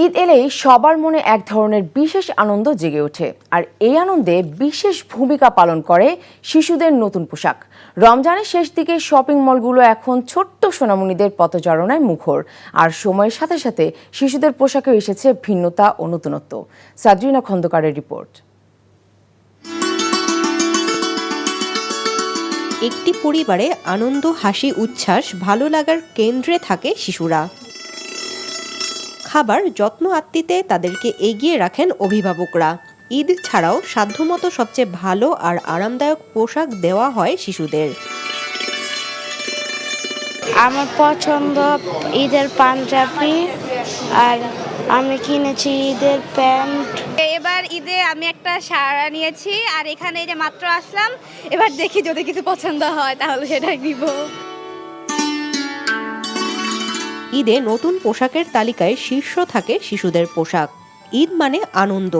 ঈদ এলেই সবার মনে এক ধরনের বিশেষ আনন্দ জেগে ওঠে, আর এই আনন্দে বিশেষ ভূমিকা পালন করে শিশুদের নতুন পোশাক। রমজানের শেষ দিকে শপিং মলগুলো এখন ছোট্ট সোনামণিদের পথচারণায় মুখর, আর সময়ের সাথে সাথে শিশুদের পোশাকে এসেছে ভিন্নতা ও নতুনত্ব। সাদরিনা খন্দকারের রিপোর্ট। একটি পরিবারে আনন্দ, হাসি, উচ্ছ্বাস, ভালো লাগার কেন্দ্রে থাকে শিশুরা। খাবার, যত্ন আত্মীতে তাদেরকে এগিয়ে রাখেন অভিভাবকরা। ঈদ ছাড়াও সাধ্যমতো সবচেয়ে ভালো আর আরামদায়ক পোশাক দেওয়া হয় শিশুদের। আমার পছন্দ ঈদের পাঞ্জাবি, আর আমি কিনেছি ঈদের প্যান্ট। এবার ঈদে আমি একটা শাড়ি নিয়েছি, আর এখানে যে মাত্র আসলাম, এবার দেখি যদি কিছু পছন্দ হয় তাহলে সেটাই নিব। ঈদে নতুন পোশাকের তালিকায় শীর্ষ থাকে শিশুদের পোশাক। ঈদ মানে আনন্দ,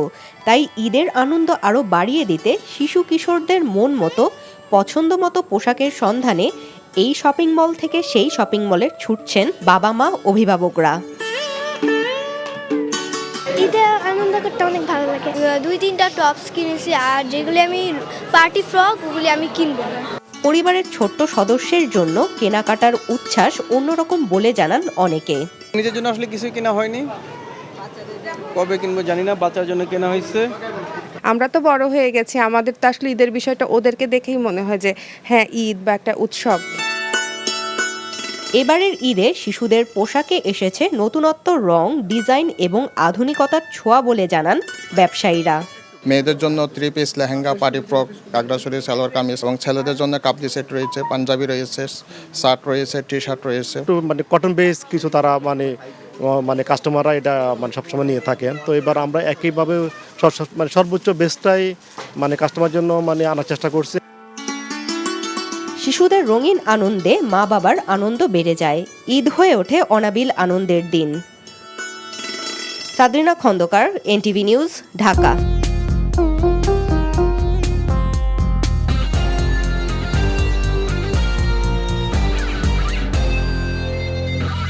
তাই ঈদের আনন্দ আরও বাড়িয়ে দিতে শিশু কিশোরদের মন মতো পছন্দ মতো পোশাকের সন্ধানে এই শপিং মল থেকে সেই শপিং মলে ছুটছেন বাবা মা, অভিভাবকরা। ঈদে আনন্দ করতে অনেক ভালো লাগে। 2-3টা টপস কিনেছি, আর যেগুলি আমি পার্টি ফ্রক ওগুলি আমি কিনবো না। পরিবারের ছোট্ট সদস্যের জন্য কেনাকাটার উচ্ছ্বাস অন্যরকম বলে জানান অনেকে। নিজের জন্য আসলে কিছুই কেনা হয়নি, কবে কিনবো জানি না, বাচ্চার জন্য কেনা হয়েছে। আমরা তো বড় হয়ে গেছি, আমাদের তো আসলে ঈদের বিষয়টা ওদেরকে দেখেই মনে হয় যে হ্যাঁ, ঈদ বা একটা উৎসব। এবারের ঈদে শিশুদের পোশাকে এসেছে নতুনত্ব, রং, ডিজাইন এবং আধুনিকতার ছোঁয়া বলে জানান ব্যবসায়ীরা। মেয়েদের জন্য 3 পিস লেহেঙ্গা, পার্টি ফ্রক, গাগরাচুরি, সালোয়ার কামিজ, এবং ছেলেদের জন্য কাপড়ি সেট রয়েছে, পাঞ্জাবি রয়েছে, শার্ট রয়েছে, টি শার্ট রয়েছে। মানে কটন বেস কিছু তারা মানে কাস্টমাররা এটা সবসময় নিয়ে থাকেন। তো এবার আমরা একইভাবে সর্বোচ্চ বেস্টটাই কাস্টমার জন্য আনার চেষ্টা করছি। শিশুদের রঙিন আনন্দে মা বাবার আনন্দ বেড়ে যায়। ঈদ হয়ে ওঠে অনাবিল আনন্দের দিন। সাদরিনা খন্দকার, NTV নিউজ, ঢাকা।